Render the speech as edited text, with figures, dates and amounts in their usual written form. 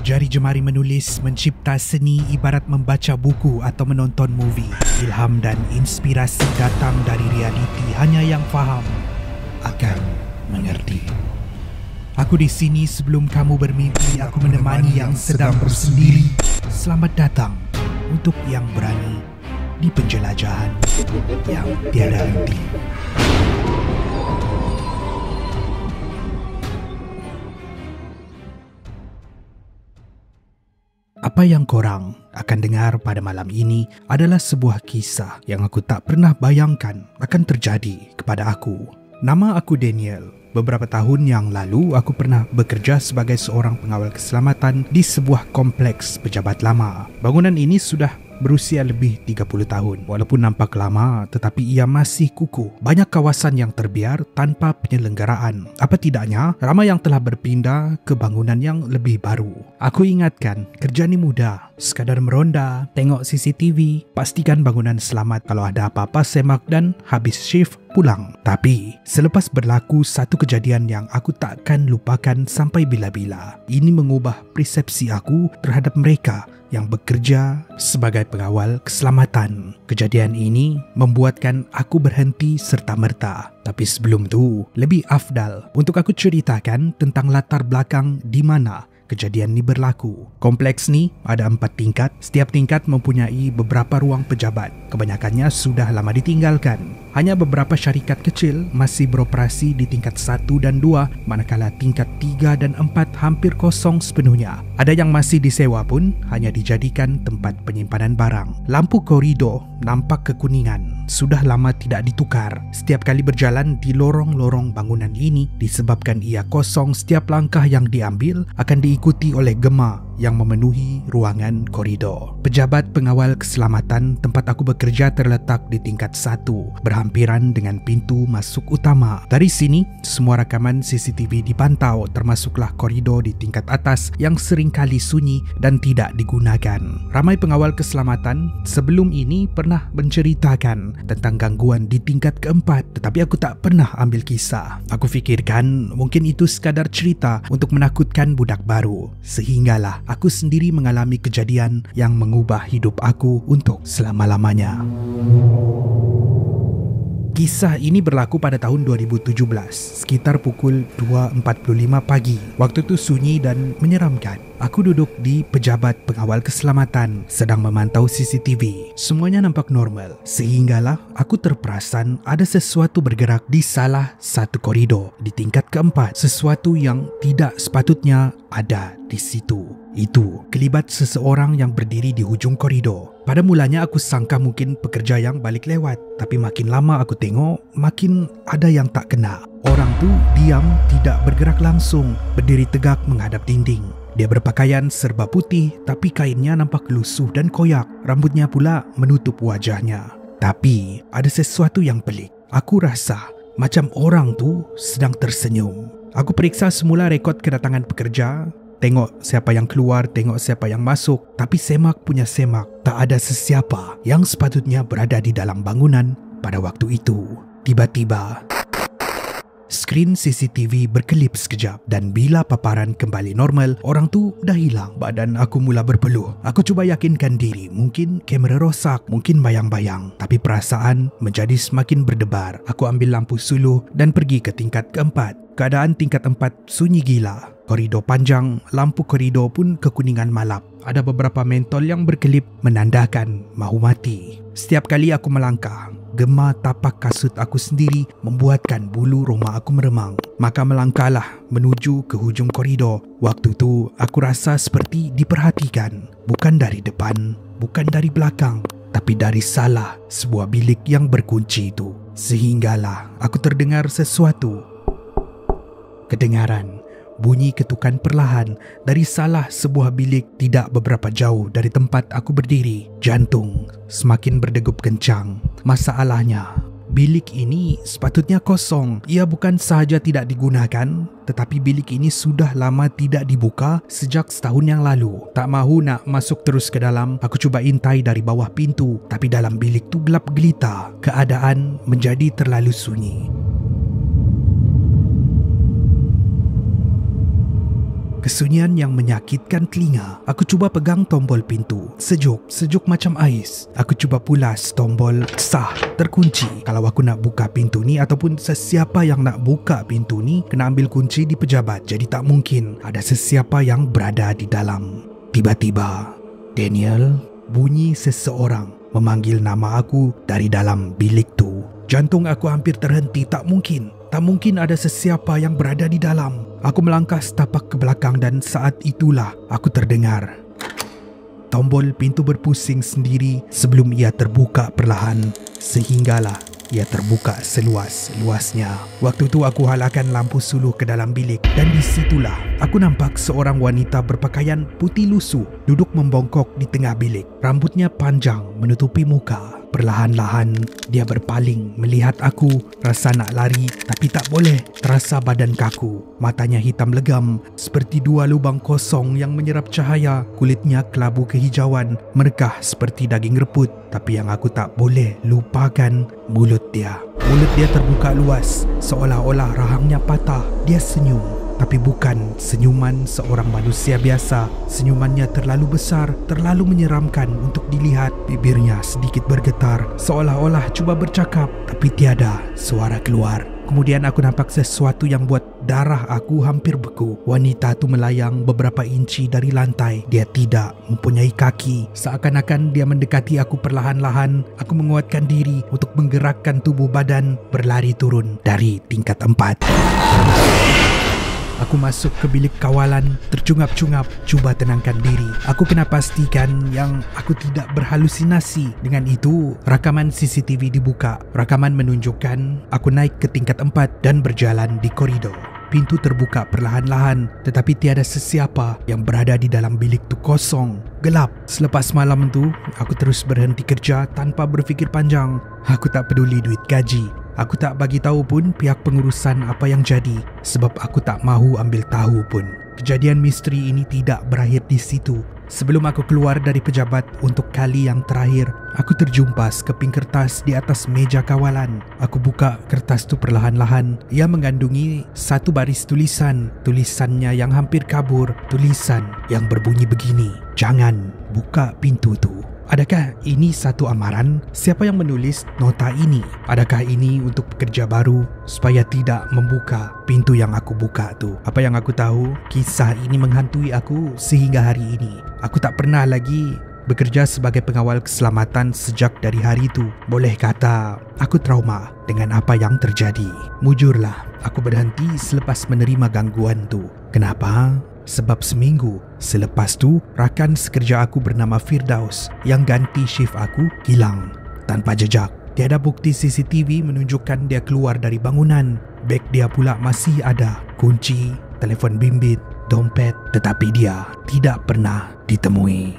Jari jemari menulis, mencipta seni ibarat membaca buku atau menonton movie. Ilham dan inspirasi datang dari realiti, hanya yang faham akan mengerti. Aku di sini sebelum kamu bermimpi, aku menemani yang sedang bersendiri. Selamat datang untuk yang berani di penjelajahan yang tiada henti. Apa yang korang akan dengar pada malam ini adalah sebuah kisah yang aku tak pernah bayangkan akan terjadi kepada aku. Nama aku Daniel. Beberapa tahun yang lalu, aku pernah bekerja sebagai seorang pengawal keselamatan di sebuah kompleks pejabat lama. Bangunan ini sudah berusia lebih 30 tahun. Walaupun nampak lama, tetapi ia masih kukuh. Banyak kawasan yang terbiar tanpa penyelenggaraan. Apa tidaknya, ramai yang telah berpindah ke bangunan yang lebih baru. Aku ingatkan, kerja ni mudah. Sekadar meronda, tengok CCTV, pastikan bangunan selamat, kalau ada apa-apa semak dan habis shift pulang. Tapi, selepas berlaku satu kejadian yang aku takkan lupakan sampai bila-bila. Ini mengubah persepsi aku terhadap mereka yang bekerja sebagai pengawal keselamatan. Kejadian ini membuatkan aku berhenti serta-merta. Tapi sebelum tu, lebih afdal untuk aku ceritakan tentang latar belakang di mana kejadian ni berlaku. Kompleks ni ada 4 tingkat. Setiap tingkat mempunyai beberapa ruang pejabat. Kebanyakannya sudah lama ditinggalkan. Hanya beberapa syarikat kecil masih beroperasi di tingkat 1 dan 2, manakala tingkat 3 dan 4 hampir kosong sepenuhnya. Ada yang masih disewa pun hanya dijadikan tempat penyimpanan barang. Lampu koridor nampak kekuningan. Sudah lama tidak ditukar. Setiap kali berjalan di lorong-lorong bangunan ini, disebabkan ia kosong, setiap langkah yang diambil akan diikuti oleh gema yang memenuhi ruangan koridor. Pejabat pengawal keselamatan tempat aku bekerja terletak di tingkat 1, berhampiran dengan pintu masuk utama. Dari sini, semua rakaman CCTV dipantau, termasuklah koridor di tingkat atas yang seringkali sunyi dan tidak digunakan. Ramai pengawal keselamatan sebelum ini pernah menceritakan tentang gangguan di tingkat keempat, tetapi aku tak pernah ambil kisah. Aku fikirkan mungkin itu sekadar cerita untuk menakutkan budak baru. Sehinggalah aku sendiri mengalami kejadian yang mengubah hidup aku untuk selama-lamanya. Kisah ini berlaku pada tahun 2017, sekitar pukul 2.45 pagi. Waktu itu sunyi dan menyeramkan. Aku duduk di pejabat pengawal keselamatan, sedang memantau CCTV. Semuanya nampak normal. Sehinggalah aku terperasan ada sesuatu bergerak di salah satu koridor di tingkat keempat. Sesuatu yang tidak sepatutnya ada di situ. Itu kelibat seseorang yang berdiri di hujung koridor. Pada mulanya aku sangka mungkin pekerja yang balik lewat, tapi makin lama aku tengok, makin ada yang tak kena. Orang tu diam, tidak bergerak langsung, berdiri tegak menghadap dinding. Dia berpakaian serba putih, tapi kainnya nampak lusuh dan koyak. Rambutnya pula menutup wajahnya. Tapi ada sesuatu yang pelik. Aku rasa macam orang tu sedang tersenyum. Aku periksa semula rekod kedatangan pekerja. Tengok siapa yang keluar, tengok siapa yang masuk. Tapi semak punya semak, tak ada sesiapa yang sepatutnya berada di dalam bangunan pada waktu itu. Tiba-tiba, skrin CCTV berkelip sekejap dan bila paparan kembali normal, orang tu dah hilang. Badan aku mula berpeluh. Aku cuba yakinkan diri, mungkin kamera rosak, mungkin bayang-bayang. Tapi perasaan menjadi semakin berdebar. Aku ambil lampu suluh dan pergi ke tingkat keempat. Keadaan tingkat 4 sunyi gila. Koridor panjang, lampu koridor pun kekuningan malap. Ada beberapa mentol yang berkelip menandakan mahu mati. Setiap kali aku melangkah, gema tapak kasut aku sendiri membuatkan bulu roma aku meremang. Maka melangkahlah menuju ke hujung koridor. Waktu tu aku rasa seperti diperhatikan. Bukan dari depan, bukan dari belakang, tapi dari salah sebuah bilik yang berkunci itu. Sehinggalah aku terdengar sesuatu. Kedengaran bunyi ketukan perlahan dari salah sebuah bilik tidak beberapa jauh dari tempat aku berdiri. Jantung semakin berdegup kencang. Masalahnya, bilik ini sepatutnya kosong. Ia bukan sahaja tidak digunakan, tetapi bilik ini sudah lama tidak dibuka sejak setahun yang lalu. Tak mahu nak masuk terus ke dalam, aku cuba intai dari bawah pintu. Tapi dalam bilik tu gelap gelita. Keadaan menjadi terlalu sunyi. Kesunyian yang menyakitkan telinga. Aku cuba pegang tombol pintu. Sejuk macam ais. Aku cuba pulas tombol, sah, terkunci. Kalau aku nak buka pintu ni ataupun sesiapa yang nak buka pintu ni kena ambil kunci di pejabat. Jadi tak mungkin ada sesiapa yang berada di dalam. Tiba-tiba, Daniel, bunyi seseorang memanggil nama aku dari dalam bilik tu. Jantung aku hampir terhenti. Tak mungkin ada sesiapa yang berada di dalam. Aku melangkah setapak ke belakang dan saat itulah aku terdengar tombol pintu berpusing sendiri sebelum ia terbuka perlahan sehinggalah ia terbuka seluas-luasnya. Waktu tu aku halakan lampu suluh ke dalam bilik dan di situlah aku nampak seorang wanita berpakaian putih lusuh duduk membongkok di tengah bilik. Rambutnya panjang menutupi muka. Perlahan-lahan dia berpaling melihat aku. Rasa nak lari tapi tak boleh. Terasa badan kaku. Matanya hitam legam seperti dua lubang kosong yang menyerap cahaya. Kulitnya kelabu kehijauan, merekah seperti daging reput. Tapi yang aku tak boleh lupakan, mulut dia. Mulut dia terbuka luas seolah-olah rahangnya patah. Dia senyum, tapi bukan senyuman seorang manusia biasa. Senyumannya terlalu besar, terlalu menyeramkan untuk dilihat. Bibirnya sedikit bergetar, seolah-olah cuba bercakap, tapi tiada suara keluar. Kemudian aku nampak sesuatu yang buat darah aku hampir beku. Wanita tu melayang beberapa inci dari lantai. Dia tidak mempunyai kaki. Seakan-akan dia mendekati aku perlahan-lahan. Aku menguatkan diri untuk menggerakkan tubuh badan, berlari turun dari tingkat 4. Aku masuk ke bilik kawalan, tercungap-cungap, cuba tenangkan diri. Aku kena pastikan yang aku tidak berhalusinasi. Dengan itu, rakaman CCTV dibuka. Rakaman menunjukkan aku naik ke tingkat 4 dan berjalan di koridor. Pintu terbuka perlahan-lahan, tetapi tiada sesiapa yang berada di dalam bilik tu. Kosong, gelap. Selepas malam tu, aku terus berhenti kerja tanpa berfikir panjang. Aku tak peduli duit gaji. Aku tak bagi tahu pun pihak pengurusan apa yang jadi sebab aku tak mahu ambil tahu pun. Kejadian misteri ini tidak berakhir di situ. Sebelum aku keluar dari pejabat untuk kali yang terakhir, aku terjumpas keping kertas di atas meja kawalan. Aku buka kertas tu perlahan-lahan. Ia mengandungi satu baris tulisan. Tulisannya yang hampir kabur. Tulisan yang berbunyi begini: "Jangan buka pintu tu." Adakah ini satu amaran? Siapa yang menulis nota ini? Adakah ini untuk pekerja baru supaya tidak membuka pintu yang aku buka tu? Apa yang aku tahu, kisah ini menghantui aku sehingga hari ini. Aku tak pernah lagi bekerja sebagai pengawal keselamatan sejak dari hari itu. Boleh kata aku trauma dengan apa yang terjadi. Mujurlah, aku berhenti selepas menerima gangguan tu. Kenapa? Sebab seminggu selepas tu, rakan sekerja aku bernama Firdaus yang ganti shift aku hilang tanpa jejak. Tiada bukti CCTV menunjukkan dia keluar dari bangunan. Beg dia pula masih ada, kunci, telefon bimbit, dompet, tetapi dia tidak pernah ditemui.